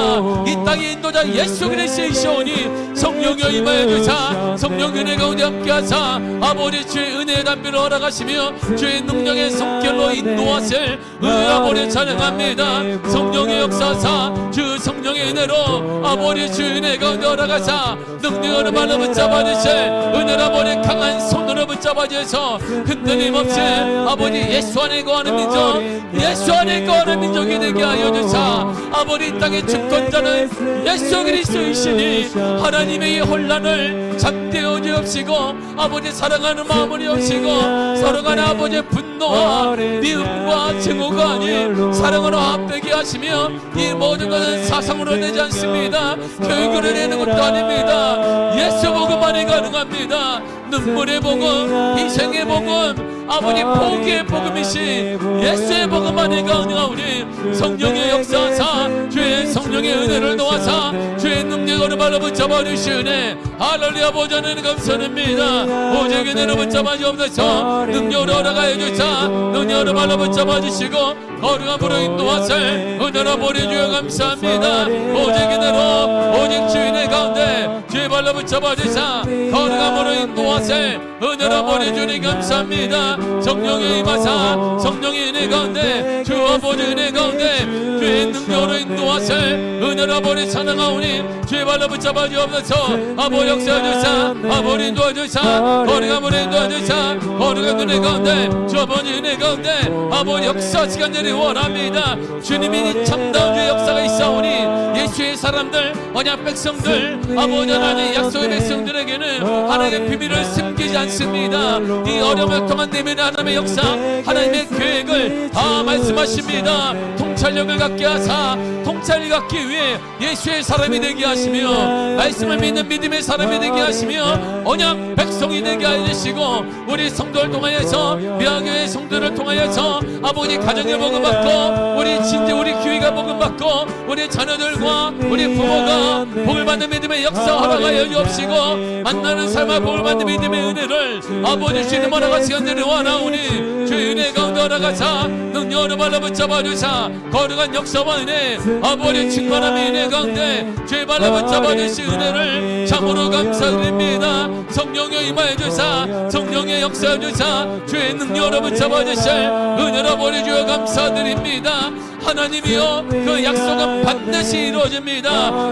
이 땅의 인도자 예수 그리스도이시오니 성령여 임하여 주사 성령 은혜 가운데 함께하사 아버지 주의 은혜의 담비를 허락하시며 주의 능력의 손길로 인도하실 은혜 아버지 찬양합니다. 성령의 역사사 주 성령의 은혜로 아버지 주의 은혜 가운데 허락하사 능력으로 말로 붙잡아 주실 은혜 아버지 강한 손으로 붙잡아 주셔서 흔들림 없이 아버지 예수 안에 거하는 민족 예수 안에 거하는 민족이 되게 하여 주사 아버지 이 땅의 주권자는 예수 그리스도이시니 하나님의 이 혼란을 잠재워 주옵시고 아버지 사랑하는 마음을 여시고 서로 간에 아버지의 분노와 미움과 증오가 아닌 사랑으로 합되게 하시며 이 모든 것은 사상으로 되지 않습니다. 교육으로 내는 것도 아닙니다. 예수 복음만이 가능합니다. 눈물의 복음 희생의 복음 아버지 포기의 복음이시 예수의 복음만이 가능하오니 성령의 역사사 주의 성령의 은혜를 놓아사 주의 능력으로 말로 붙잡아 주시네 할렐루야 보좌는 감사합니다. 오직 은혜로 붙잡아 주옵소서. 능력으로 허락하여 주사 능력으로 말로 붙잡아 주시고 거룩함으로 인도하세 은혜로 보내주여 감사합니다. 오직 은혜로 오직 주인의 가운데 주의 발로 붙잡아 주사 거룩함으로 인도하세 은혜로 보내주니 감사합니다. 성령의 임하사 성령의 은혜 가운데 주 아버지 은혜 가운데 주의 능력으로 인도하세 은혜로 보내 찬양하오니 주의 발로 붙잡아 주옵소서. 아버지 역사하주사 아버지 인도하주사 거룩함으로 인도하주사 거룩한 은혜 가운데 주 아버지 은혜 가운데 아버지 역사 시간들이 원합니다. 주님이 참다운 주의 역사가 있사오니 예수의 사람들 언약 백성들 아버지 하나님 약속의 백성들에게는 하나님의 비밀을 숨기지 않습니다. 이 어려움을 통한 내면의 하나님의 역사 하나님의 계획을 다 말씀하십니다. 통찰력을 갖게 하사 통찰을 갖기 위해 예수의 사람이 되게 하시며 말씀을 믿는 믿음의 사람이 되게 하시며 언약 백성이 되게 해주시고 우리 성도를 통하여서 미아교회 성도를 통하여서 아버지 가정의 복음받고 우리 진짜 우리 교회가 복음받고 우리 자녀들과 우리 부모가 복을 받는 믿음의 역사 허락하여 주옵시고 만나는 삶과 복을 받는 믿음의 은혜를 아버지 주님 허락하시기 간절히 원하오니 주의 은혜 가운데 허락하사 능력으로 발로 붙잡아 주사 거룩한 역사와 은혜 아버지 충만함의 은혜 가운데 주의 발로 붙잡아 주신 은혜를 참으로 감사드립니다. 성령의 임하여 주사 성령의 역사해 주사 주의 능력으로 붙잡아 주실 은혜로 보내주어 감사드립니다. 하나님이여 그 약속은 반드시 이루어집니다.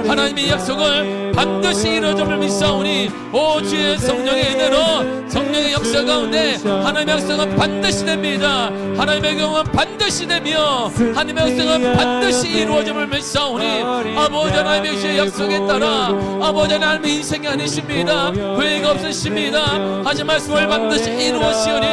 하나님의 약속을 반드시 이루어짐을 믿사오니 오 주의 성령의 은혜로 성령의 역사 가운데 하나님의 약속은 반드시 됩니다. 하나님의 경험은 반드시 되며 하나님의 약속은 반드시 이루어짐을 믿사오니 아버지 하나님의 주의 약속에 따라 아버지 하나님의 인생이 아니십니다. 후회가 없으십니다. 하신 말씀을 반드시 이루어시오니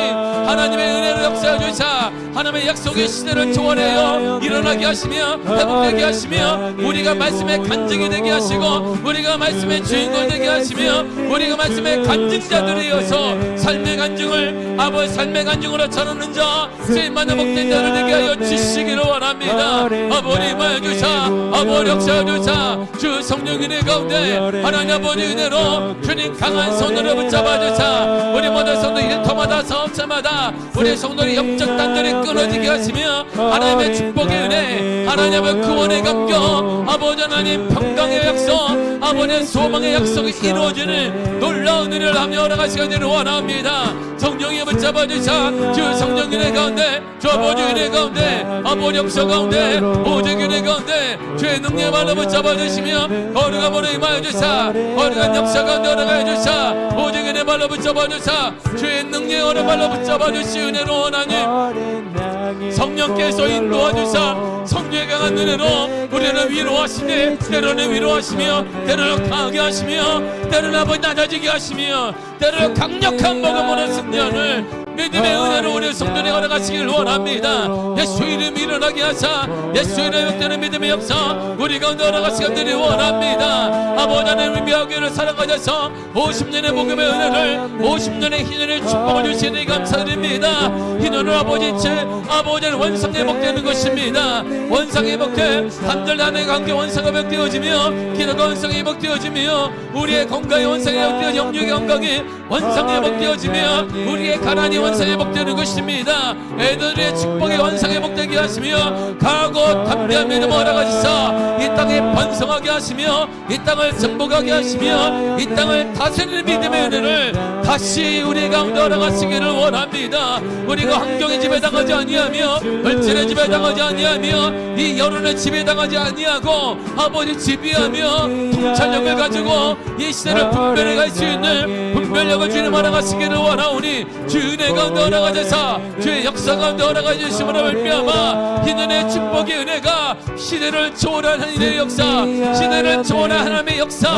하나님의 은혜로 역사해 주사 하나님의 약속의 시대를 초월하여 일어나게 하시며 회복되게 하시며 우리가 말씀의 간증이 되게 하시고 우리가 말씀의 주인공 되게 하시며 우리가 말씀의 간증자들이어서 삶의 간증을 아버지 삶의 간증으로 전하는 자 쓰임받는 복된 자를 되게 하여 주시기를 원합니다. 아버지 임하여 주사 아버지 역사해 주사 주 성령 은혜 가운데 하나님 아버지 은혜로 주님 강한 손으로 붙잡아 주사 우리 모든 성도 일터마다 사업자마다 우리 성도의 영적 단절이 끊어지게 하시며 하나님의 축복의 은혜 하나님의 구원의 감격 아버지 하나님 평강의 약속 아버지의 소망의 약속이 이루어지는 놀라운 은혜를 하며 허락하시기를 원합니다. 성령이 붙잡아 주사 주 성령 은혜 가운데 주 아버지 은혜 가운데 아버지 역사 가운데 오직 은혜 가운데 주의 능력의 발로 붙잡아 주시며 거룩함으로 임하여 주사 거룩한 역사 가운데 허락하여 주사 오직 은혜 발로 붙잡아 주사 주의 능력의 발로 붙잡아 주시 은혜로 하나님 성령께서 인도하 주사 성령의 강한 은혜로 우리를 위로하시되 때로는 위로하시며 때로는 강하게 하시며 때로는 아버지 낮아지게 하시며 때로는 강력한 복음으로 승리하는 믿음의 은혜로 우리 성도에 걸어가시길 원합니다. 예수 이름 일어나게 하사 예수 이름 회복되는 믿음의 역사 우리 가운데 걸어가시기를 원합니다. 아버지 하나님 미아교회를 사랑하셔서 50년의 복음의 은혜를 50년의 희년의 축복을 주시니 감사드립니다. 희년을 아버지는 원상에 회복되는 것입니다. 원상에 회복돼 단절단의 관계 원상에 회복되어지며 기도가 원상에 회복되어지며 우리의 건강이 원상에 회복되어 영육의 건강이 원상에 회복되어지며 우리의 가난이 원상에 복되는 것입니다. 애들의 축복의 원상에 복되게 하시며 강하고 담대한 믿음을 허락하시사 이 땅에 번성하게 하시며 이 땅을 정복하게 하시며 이 땅을 다스리는 믿음의 은혜를 다시 우리 가운데 허락하시기를 원합니다. 우리가 환경의 집에 당하지 아니하며 물질의 집에 당하지 아니하며 이 여론의 집에 당하지 아니하고 아버지 지배하며 통찰력을 가지고 이 시대를 분별해 갈 수 있는 분별력을 주님 허락하시기를 원하오니 주 은혜 가운데 허락하셔서 주의 역사 가운데 허락하시심으로 말미암아 이 은혜의 축복의 은혜가 시대를 초월하는 은혜의 역사, 시대를 초월하는 하나님의 역사,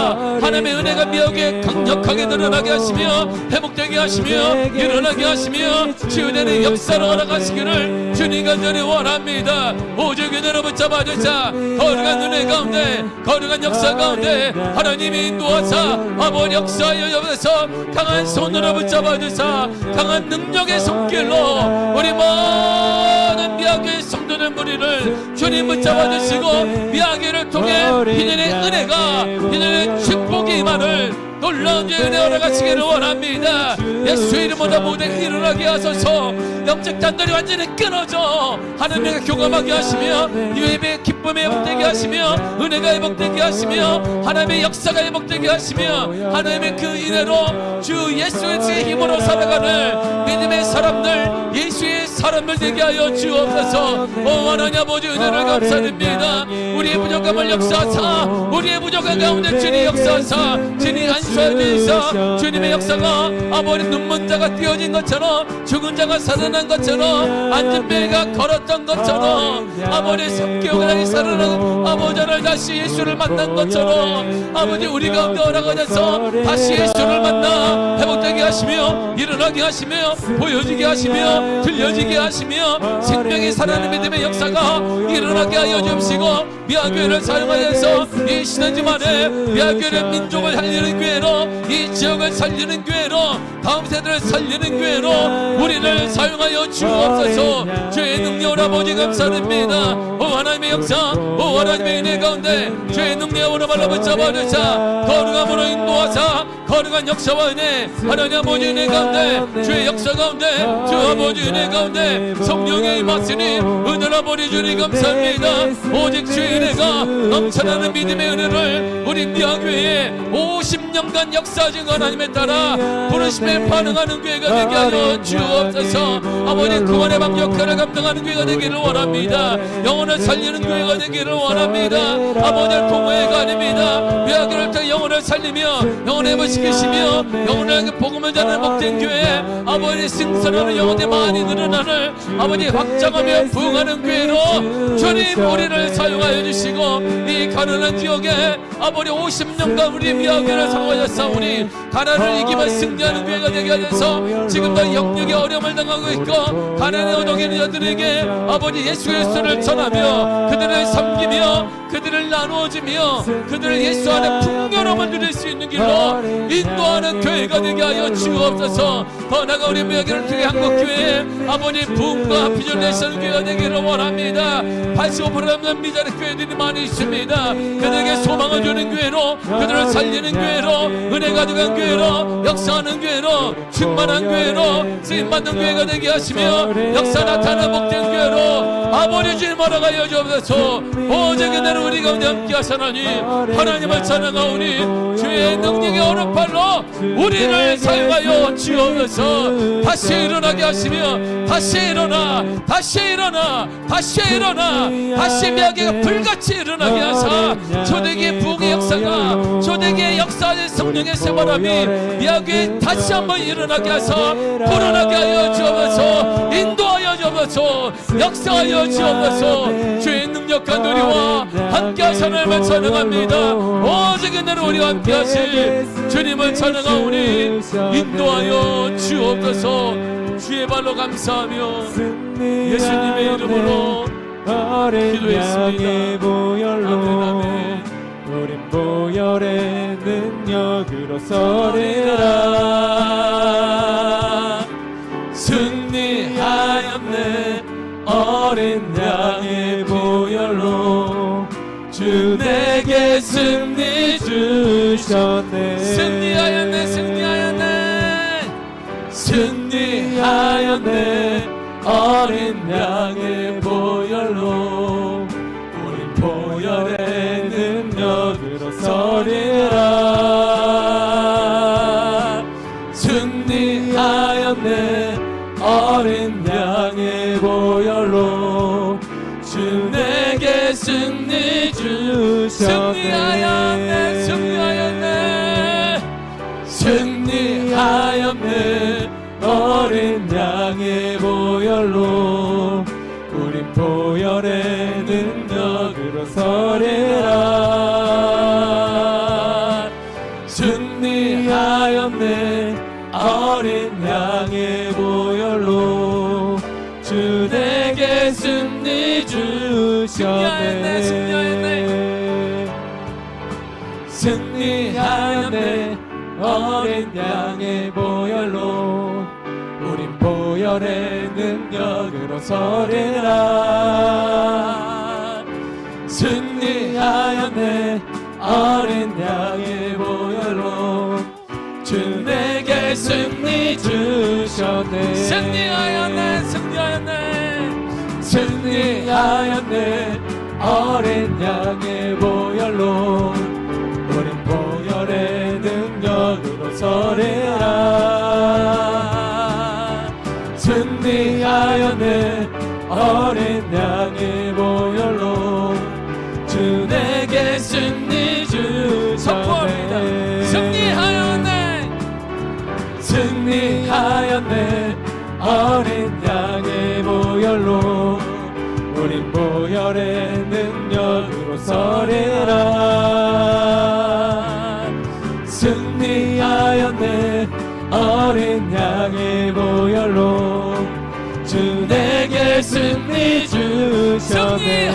하나님의 은혜가 미역에 강력하게 드러나게 하시며 회복되게 하시며 일어나게 하시며 주 은혜의 역사를 허락하시기를 주님 간절히 원합니다. 오직 은혜로 붙잡아 주자 거룩한 은혜 가운데 거룩한 역사 가운데 하나님이 인도하사 아버지 역사하여 옆에서 강한 손으로 붙잡아 주사 강한 능력의 손길로 우리 모든 미학의 성도들 무리를 주님 붙잡아 주시고 미학의를 통해 이년의 은혜가 이년의 축복이 임하를 놀라운 주의 은혜 허락하시기를 원합니다. 예수 이름으로 모든 일어나게 하소서. 영적 단절이 완전히 끊어져 하나님의 교감하게 하시며 예배의 기쁨에 회복되게 하시며 은혜가 회복되게 하시며 하나님의 역사가 회복되게 하시며 하나님의 그 은혜로 주 예수의 힘으로 살아가는 믿음의 사람들 예수의 사람들 되게 하여 주옵소서. 하나님 아버지 은혜를 감사드립니다. 우리의 부족함을 역사하사 우리의 부족한 가운데 주님 역사하사 주님 안수하여주시사 주님의 역사가 아버지 눈먼 자가 띄어진 것처럼 죽은 자가 살아난 것처럼 앉은 배가 걸었던 것처럼 아버지 성교가 다시 살아난 아버지를 다시 예수를 만난 것처럼 아버지 우리 가운데 허락하셔서 다시 예수를 만나 회복되게 하시며 일어나게 하시며 보여지게 하시며 들려지게 하시며 생명이 살아나는 믿음의 역사가 일어나게 하여 주시고 미아교회를 사용하여서 이 시대지 만에 미아교회의 민족을 살리는 교회로 이 지역을 살리는 교회로 다음 세대를 살리는 교회로 우리를 사용하여 주옵소서. 주의 능력을 아버지 감사드립니다. 오 하나님의 역사 오 하나님의 은혜 가운데 주의 능력으로 말로 붙잡아 주사 거룩함으로 인도하사 거룩한 역사와 은혜 하나님 아버지 은혜 가운데 주의 역사 가운데 주 아버지 은혜 가운데 성령의 임하시니 은혜를 아버지 주님 감사합니다. 오직 주의 은혜가 넘쳐나는 믿음의 은혜를 우리 미아교회에 50년간 역사하신 하나님에 따라 부르심에 반응하는 교회가 되게 하여 주옵소서. 아버지 구원의 방 역할을 감당하는 교회가 되기를 원합니다. 영혼을 살리는 교회가 되기를 원합니다. 아버지를 동호회가 아닙니다. 미아교회를 통해 영혼을 살리며 영혼을 회복시키시며 영혼을 복음을 전하는 복된 교회 아버지 승선하는 영혼이 많이 늘어나는 아버지 확장하며 부흥하는 교회로 주님 우리를 사용하여 주시고 이 가난한 지역에 아버지 50년간 우리 미아교회를 사용하셨사오니 가난을 이기며 승리하는 교회가 되게 하셔서 지금도 영육의 어려움을 당하고 있고 가난의 어동인 자들에게 아버지 예수 그리스도를 전하며 그들을 섬기며 그들을 나누어주며 그들을 예수 안에 풍요로움을 누릴 수 있는 길로 인도하는 교회가 되게 하여 주옵소서. 더 나아가 우리 미아교회를 통해 한국교회 아버지 부흥과 비전을 내시는 교회가 되기를 원합니다. 85% 남는 미자리 교회들이 많이 있습니다. 그들에게 소망을 주는 교회로 그들을 살리는 교회로 은혜 가져간 교회로 역사하는 교회로 충만한 교회로 쓰임받는 교회가 되게 하시며 역사 나타나는 복된 교회로 아버지 주님 허락하여 주옵소서. 오직 그대로 우리 가운데 함께 하사나니 하나님을 찬양하오니 주의 능력의 어느 팔로 우리를 사용하여 주옵소서. 다시 일어나게 하시며 다시 일어나 다시 일어나 다시 일어나 다시 미아교회가 불같이 일어나게 하사 초대기의 부흥의 역사가 초대기의 역사의 성령의 세바람이 미아교회에 다시 한번 일어나게 하사 불어나게 하여 주옵소서. 인도하여 주옵소서. 역사하여 주옵소서. 주의 능력한 우리와 함께 하사님을 찬양합니다. 오직 은혜로 우리와 함께 하실 주님을 찬양하오니 인도하여 주옵소서. 주의 발로 감사하며 예수님의 이름으로 기도했습니다. 아멘 아멘. 우린 보혈의 능력으로 서리라. 승리하였네 어린 양의 보혈로 주 내게 승리 주셨네. 승리하였네 승리하였네 승리 승리하였네 어린 양의 보혈로 우린 보혈의 능력으로 서리라 승리하였네 어린 양의 보혈로 주 내게 승리 주셨네 승리하였네 어린 양의 보혈로 우린 보혈의 능력으로 서리라 승리하였네 어린 양의 보혈로 주 내게 승리 주셨네 승리하였네 어린 양의 보혈로 우린 보혈의 능력으로 서리라 승리하였네 어린 양의 보혈로 주 내게 승리 주셨네 승리하였네 어린 양의 보혈로 우린 보혈의 능력으로 서리라 승리하였네 어린 양의 보혈로 주 내게 승리 주셨네 승리하였네 어린 양의 보혈로 우린 보혈의 능력으로 서리라 승리하였네 어린 양의 보혈로 주 내게 승리 주셨네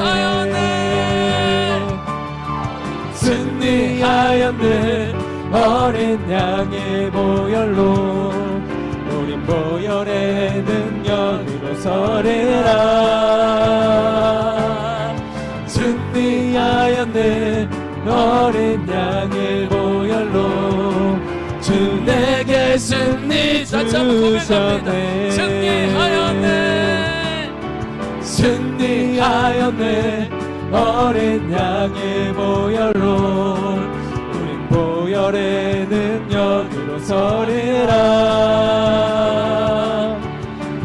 승리하였네 어린 양의 보혈로 우린 보혈의 능력으로 서리라 승리하였네 어린 양의 보혈로 주 내게 승리 주셨네 승리하였네 어린 양의 보혈로 우린 보혈의 능력으로 서리라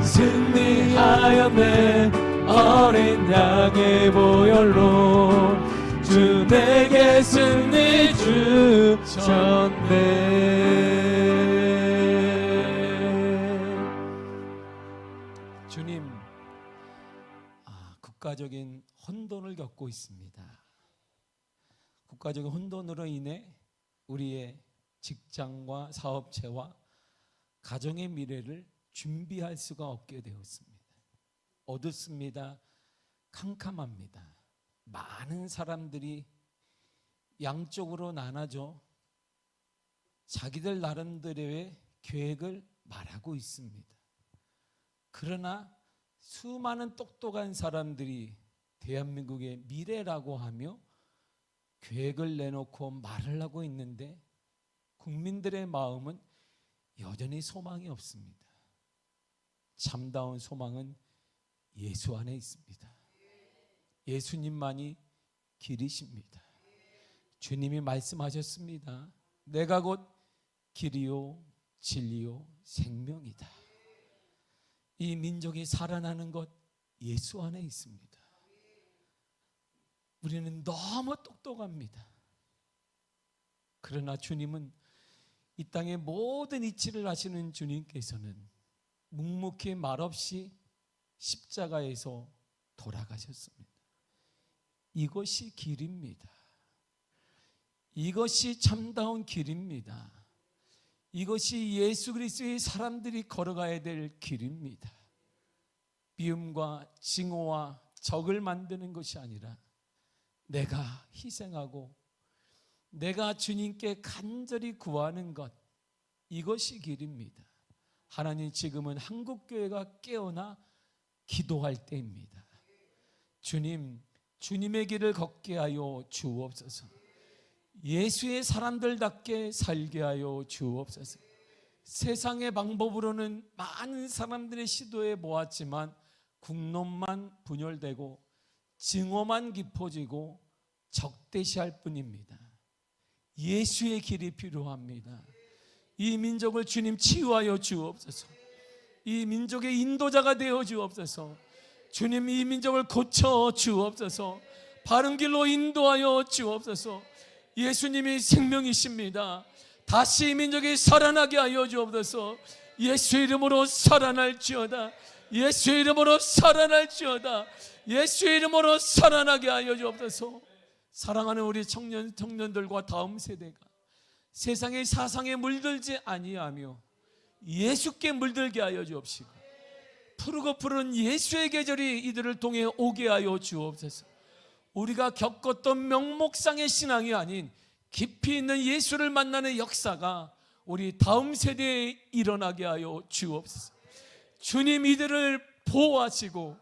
승리하였네 어린 양의 보혈로 주 내게 승리 주셨네 주님, 국가적인 혼돈을 겪고 있습니다. 국가적인 혼돈으로 인해 우리의 직장과 사업체와 가정의 미래를 준비할 수가 없게 되었습니다. 어둡습니다. 캄캄합니다. 많은 사람들이 양쪽으로 나눠져 자기들 나름대로의 계획을 말하고 있습니다. 그러나 수많은 똑똑한 사람들이 대한민국의 미래라고 하며 계획을 내놓고 말을 하고 있는데 국민들의 마음은 여전히 소망이 없습니다. 참다운 소망은 예수 안에 있습니다. 예수님만이 길이십니다. 주님이 말씀하셨습니다. 내가 곧 길이요 진리요 생명이다. 이 민족이 살아나는 것 예수 안에 있습니다. 우리는 너무 똑똑합니다. 그러나 주님은 이 땅의 모든 이치를 하시는 주님께서는 묵묵히 말없이 십자가에서 돌아가셨습니다. 이것이 길입니다. 이것이 참다운 길입니다. 이것이 예수 그리스도의 사람들이 걸어가야 될 길입니다. 미움과 증오와 적을 만드는 것이 아니라 내가 희생하고 내가 주님께 간절히 구하는 것, 이것이 길입니다. 하나님, 지금은 한국교회가 깨어나 기도할 때입니다. 주님, 주님의 길을 걷게 하여 주옵소서. 예수의 사람들답게 살게 하여 주옵소서. 세상의 방법으로는 많은 사람들의 시도에 모았지만 국론만 분열되고 증오만 깊어지고 적대시할 뿐입니다. 예수의 길이 필요합니다. 이 민족을 주님 치유하여 주옵소서. 이 민족의 인도자가 되어 주옵소서. 주님, 이 민족을 고쳐 주옵소서. 바른 길로 인도하여 주옵소서. 예수님이 생명이십니다. 다시 이 민족이 살아나게 하여 주옵소서. 예수의 이름으로 살아날지어다. 예수의 이름으로 살아날지어다. 예수의 이름으로 살아나게 하여 주옵소서. 사랑하는 우리 청년들과 다음 세대가 세상의 사상에 물들지 아니하며 예수께 물들게 하여 주옵시고, 푸르고 푸른 예수의 계절이 이들을 통해 오게 하여 주옵소서. 우리가 겪었던 명목상의 신앙이 아닌 깊이 있는 예수를 만나는 역사가 우리 다음 세대에 일어나게 하여 주옵소서. 주님, 이들을 보호하시고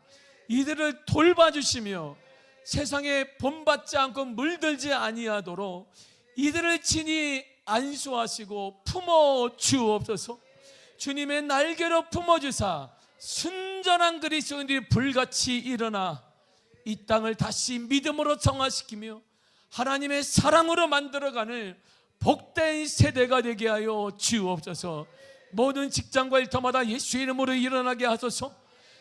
이들을 돌봐주시며 세상에 본받지 않고 물들지 아니하도록 이들을 친히 안수하시고 품어 주옵소서. 주님의 날개로 품어주사 순전한 그리스도인들이 불같이 일어나 이 땅을 다시 믿음으로 정화시키며 하나님의 사랑으로 만들어가는 복된 세대가 되게 하여 주옵소서. 모든 직장과 일터마다 예수의 이름으로 일어나게 하소서.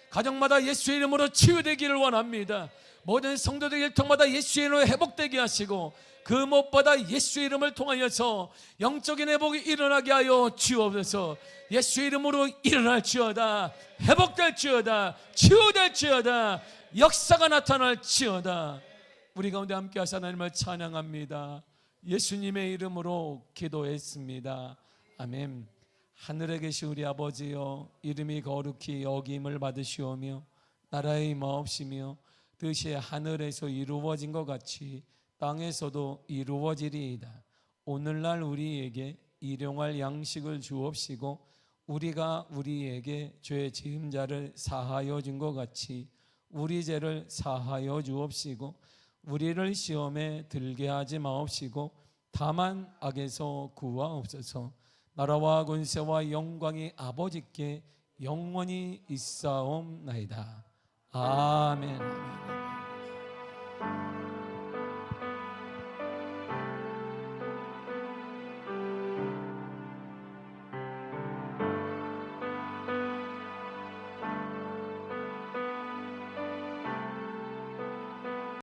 가정마다 예수의 이름으로 치유되기를 원합니다. 모든 성도들 일터마다 예수의 이름으로 회복되게 하시고 그 무엇보다 예수의 이름을 통하여서 영적인 회복이 일어나게 하여 주옵소서. 예수의 이름으로 일어날지어다. 회복될지어다. 치유될지어다. 역사가 나타날지어다. 우리 가운데 함께 하사 하나님을 찬양합니다. 예수님의 이름으로 기도했습니다. 아멘. 하늘에 계신 우리 아버지여, 이름이 거룩히 여김을 받으시오며 나라의 임하옵시며 뜻이 하늘에서 이루어진 것 같이 땅에서도 이루어지리이다. 오늘날 우리에게 일용할 양식을 주옵시고 우리가 우리에게 죄 지은 자를 사하여 준 것 같이 우리 죄를 사하여 주옵시고 우리를 시험에 들게 하지 마옵시고 다만 악에서 구하옵소서. 나라와 권세와 영광이 아버지께 영원히 있사옵나이다. 아멘.